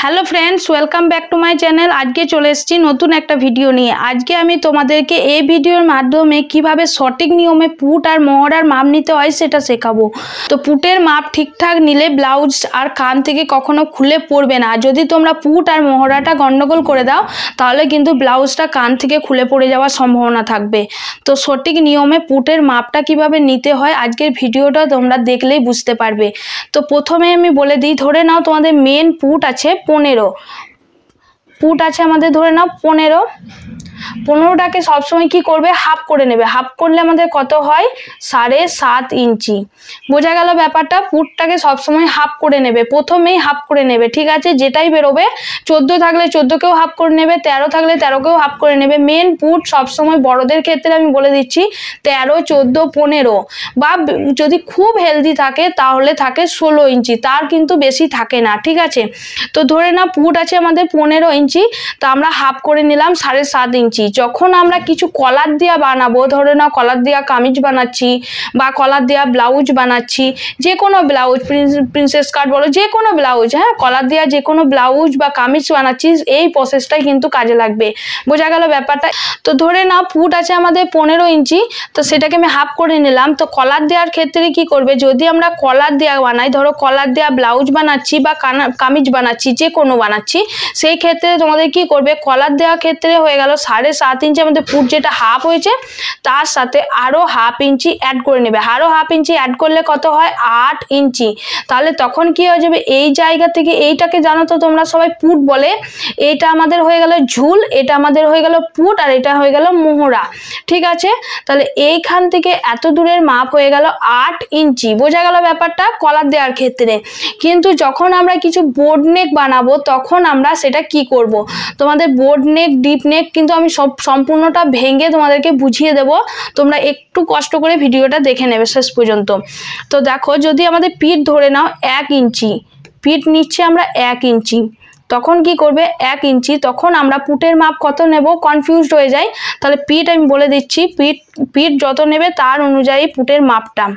Hello friends, welcome back to my channel. আজকে চলে এসেছি নতুন একটা ভিডিও নিয়ে। আজকে আমি তোমাদেরকে এই ভিডিওর মাধ্যমে কিভাবে সঠিক নিয়মে পুট আর মহড়ার মাপ নিতে হয় সেটা শেখাবো। তো পুটের মাপ ঠিকঠাক নিলে ব্লাউজ আর কান থেকে কখনো খুলে পড়বে না। যদি তোমরা পুট আর মহড়াটা গন্ডগোল করে দাও তাহলে কিন্তু ব্লাউজটা কান থেকে খুলে পড়ে যাওয়ার সম্ভাবনা থাকবে। তো সঠিক নিয়মে পুটের মাপটা কিভাবে নিতে হয় আজকের ভিডিওটা তোমরা দেখলেই বুঝতে পারবে। তো প্রথমে আমি বলে দিই, ধরে নাও তোমাদের মেন পুট আছে 15 পুট আছে, আমাদের ধরে নাও 15টাকে সবসময় কি করবে, হাফ করে নেবে। হাফ করলে আমাদের কত হয়, 7.5 ইঞ্চি। বোঝা গেল ব্যাপারটা? পুটটাকে সবসময় হাফ করে নেবে, প্রথমেই হাফ করে নেবে, ঠিক আছে? যেটাই বেরোবে, 14 থাকলে 14কেও হাফ করে নেবে, 13 থাকলে 13কেও হাফ করে নেবে। মেন পুট সবসময় বড়দের ক্ষেত্রে আমি বলে দিচ্ছি 13, 14, 15, বা যদি খুব হেলদি থাকে তাহলে থাকে 16 ইঞ্চি, তার কিন্তু বেশি থাকে না, ঠিক আছে? তো ধরে না পুট আছে আমাদের 15 ইঞ্চি, তো আমরা হাফ করে নিলাম 7.5 ইঞ্চি। যখন আমরা কিছু কলার দিয়া বানাবো, ধরে নাও কলার দিয়া কামিজ বানাচ্ছি বা কলার দিয়া ব্লাউজ বানাচ্ছি, যে কোনো ব্লাউজ, প্রিন্সেস কাট বলো, যে কোনো ব্লাউজ, হ্যাঁ, কলার দিয়া যে কোনো ব্লাউজ বা কামিজ বানাচ্ছি, এই প্রসেসটাই কিন্তু কাজে লাগবে। বোঝা গেল ব্যাপারটা? তো ধরে নাও পুট আছে আমাদের 15 ইঞ্চি, তো সেটাকে আমি হাফ করে নিলাম। তো কলার দেওয়ার ক্ষেত্রে কি করবে, যদি আমরা কলার দেওয়া বানাই, ধরো কলার দেওয়া ব্লাউজ বানাচ্ছি বা কামিজ বানাচ্ছি, যে কোনো বানাচ্ছি, সেই ক্ষেত্রে তোমাদের কি করবে, কলার দেওয়ার ক্ষেত্রে হয়ে গেল 7.5 ইঞ্চি আমাদের পুট যেটা হাফ হয়েছে, তার সাথে আরো হাফ ইঞ্চি অ্যাড করে নেবে। আরো হাফ ইঞ্চি অ্যাড করলে কত হয়, 8 ইঞ্চি। তাহলে তখন কি হয়ে যাবে, এই জায়গা থেকে, এইটাকে জানো তো তোমরা সবাই পুট বলে, এইটা আমাদের হয়ে গেল ঝুল, এটা আমাদের হয়ে গেল পুট, আর এটা হয়ে গেল মোহরা, ঠিক আছে? তাহলে এইখান থেকে এত দূরের মাপ হয়ে গেল 8 ইঞ্চি। বোঝা গেল ব্যাপারটা কলার দেওয়ার ক্ষেত্রে। কিন্তু যখন আমরা কিছু বোর্ড নেক বানাবো তখন আমরা সেটা কি করব, তোমাদের বোর্ড নেক, ডিপ নেক কিন্তু আমি সম্পূর্ণটা ভেঙে তোমাদেরকে বুঝিয়ে দেব, তোমরা একটু কষ্ট করে ভিডিওটা দেখে নেবে শেষ পর্যন্ত। তো দেখো, যদি আমাদের পিঠ ধরে নাও 1 ইঞ্চি, পিঠ নিচ্ছে আমরা 1 ইঞ্চি, তখন কি করবে, 1 ইঞ্চি, তখন আমরা পুটের মাপ কত নেব কনফিউজড হয়ে যায়। তাহলে পিঠ আমি বলে দিচ্ছি, পিঠ যত নেবে তার অনুযায়ী পুটের মাপটা।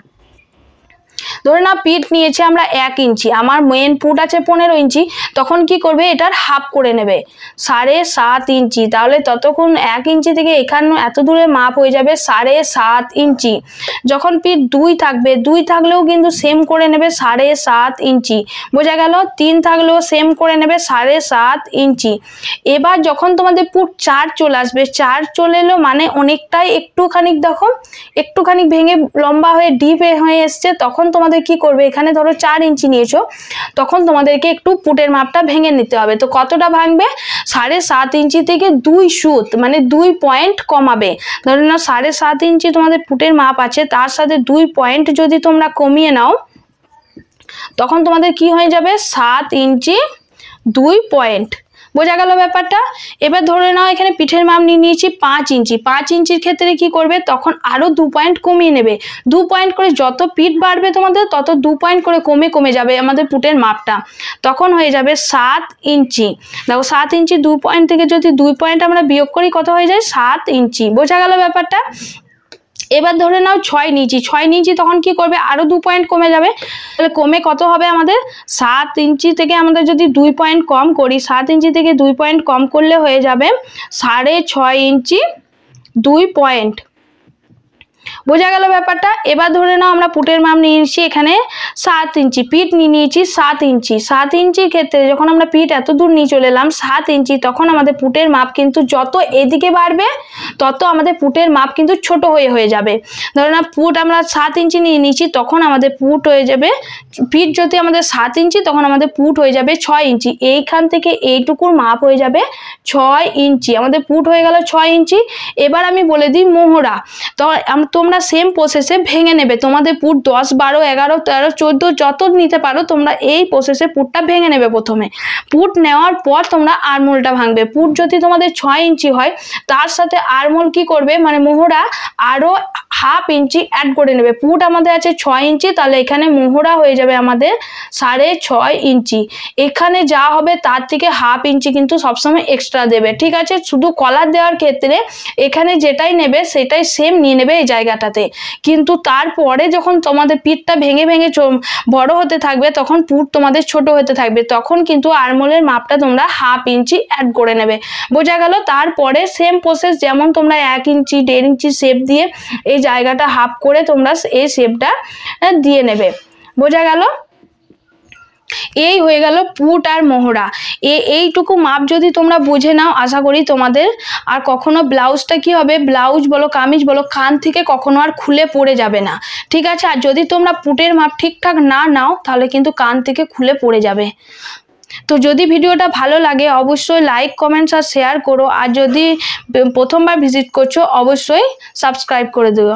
ধরে না পিঠ নিয়েছে আমরা 1 ইঞ্চি, আমার মেন পুট আছে 15 ইঞ্চি, তখন কি করবে, এটার হাফ করে নেবে 7.5 ইঞ্চি। তাহলে ততক্ষণ 1 ইঞ্চি থেকে এখানে এত দূরে মাপ হয়ে যাবে 7.5 ইঞ্চি। যখন পিঠ 2 থাকবে, 2 থাকলেও কিন্তু সেম করে নেবে 7.5 ইঞ্চি। বোঝা গেল? 3 থাকলেও সেম করে নেবে 7.5 ইঞ্চি। এবার যখন তোমাদের পুট 4 চলে আসবে, 4 চলে এলো মানে অনেকটাই, একটুখানি দেখো, একটুখানি ভেঙে লম্বা হয়ে ডিপ হয়ে এসছে, তখন তোমাদের কি করবে, এখানে ধরো 4 ইঞ্চি নিয়েছো, তখন তোমাদেরকে একটু পুটের মাপটা ভেঙে নিতে হবে। তো কতটা ভাঙবে, 7.5 ইঞ্চি থেকে 2 সুত, মানে 2 পয়েন্ট কমাবে। ধরে নাও 7.5 ইঞ্চি তোমাদের পুটের মাপ আছে, তার সাথে 2 পয়েন্ট যদি তোমরা কমিয়ে নাও, তখন তোমাদের কি হয়ে যাবে, 7 ইঞ্চি 2 পয়েন্ট। বোঝা গেল ব্যাপারটা? এবার ধরে নাও এখানে পিঠের মাপ নিয়ে নিয়েছি 5 ইঞ্চি, 5 ইঞ্চির ক্ষেত্রে কি করবে, তখন আরো 2 পয়েন্ট কমিয়ে নেবে। 2 পয়েন্ট করে যত পিঠ বাড়বে তোমাদের, তত 2 পয়েন্ট করে কমে যাবে আমাদের পুটের মাপটা, তখন হয়ে যাবে 7 ইঞ্চি। দেখো 7 ইঞ্চি 2 পয়েন্ট থেকে যদি 2 পয়েন্ট আমরা বিয়োগ করি, কত হয়ে যায়, 7 ইঞ্চি। বোঝা গেল ব্যাপারটা? এবার ধরে নাও 6 নিয়েছি, 6 নিয়েছি, তখন কি করবে, আরো 2 পয়েন্ট কমে যাবে। তাহলে কমে কত হবে আমাদের, 7 ইঞ্চি থেকে আমাদের যদি 2 পয়েন্ট কম করি, 7 ইঞ্চি থেকে 2 পয়েন্ট কম করলে হয়ে যাবে 6.5 ইঞ্চি 2 পয়েন্ট। বোঝা গেল ব্যাপারটা? এবার ধরে নাও আমরা পুটের মাপ নিয়ে নিচ্ছি এখানে 7 ইঞ্চি, পিঠ নিয়ে নিয়েছি 7 ইঞ্চি। 7 ইঞ্চির ক্ষেত্রে যখন আমরা পিঠ এত দূর নিয়ে চলে এলাম 7 ইঞ্চি, তখন আমাদের পুটের মাপ কিন্তু যত এদিকে বাড়বে তত আমাদের পুটের মাপ কিন্তু ছোট হয়ে যাবে। ধরে না পুট আমরা 7 ইঞ্চি নিয়ে নিচ্ছি, তখন আমাদের পুট হয়ে যাবে, পিঠ যদি আমাদের 7 ইঞ্চি, তখন আমাদের পুট হয়ে যাবে 6 ইঞ্চি। এইখান থেকে এইটুকুর মাপ হয়ে যাবে 6 ইঞ্চি, আমাদের পুট হয়ে গেল 6 ইঞ্চি। এবার আমি বলে দিই মোহরা, তো তোমরা সেম প্রসেসে ভেঙে নেবে। তোমাদের পুট 10, 12, 11, 13, 14 যত নিতে পারো, তোমরা এই প্রসেসে পুটটা ভেঙে নেবে। প্রথমে পুট নেওয়ার পর তোমরা আরমোলটা ভাঙবে। পুট যদি তোমাদের 6 ইঞ্চি হয়, তার সাথে আরমোল কি করবে, মানে মোহরা আরো হাফ ইঞ্চি অ্যাড করে নেবে। পুট আমাদের আছে 6 ইঞ্চি, তাহলে এখানে মোহরা হয়ে যাবে আমাদের 6.5 ইঞ্চি। এখানে যা হবে তার থেকে হাফ ইঞ্চি কিন্তু সবসময় এক্সট্রা দেবে, ঠিক আছে? শুধু কলার দেওয়ার ক্ষেত্রে এখানে যেটাই নেবে সেটাই সেম নিয়ে নেবে এই জায়গা জায়গাটাতে। কিন্তু তারপরে যখন তোমাদের পিঠটা ভেঙে ভেঙে বড় হতে থাকবে তখন পুট তোমাদের ছোট হতে থাকবে, তখন কিন্তু আরমোলের মাপটা তোমরা 1/2 ইঞ্চি অ্যাড করে নেবে। বোঝা গেল? তারপরে সেম প্রসেস, যেমন তোমরা 1 ইঞ্চি 1.5 ইঞ্চি শেপ দিয়ে এই জায়গাটা হাফ করে তোমরা এই শেপটা দিয়ে নেবে। বোঝা গেল? এই হয়ে গেল পুট আর মোহরা। এইটুকু মাপ যদি তোমরা বুঝে নাও, আশা করি তোমাদের আর কখনো ব্লাউজটা কি হবে, ব্লাউজ বলো কামিজ বলো, কান থেকে কখনো আর খুলে পড়ে যাবে না, ঠিক আছে? আর যদি তোমরা পুটের মাপ ঠিকঠাক না নাও তাহলে কিন্তু কান থেকে খুলে পড়ে যাবে। তো যদি ভিডিওটা ভালো লাগে অবশ্যই লাইক কমেন্টস আর শেয়ার করো, আর যদি প্রথমবার ভিজিট করছো অবশ্যই সাবস্ক্রাইব করে দিও।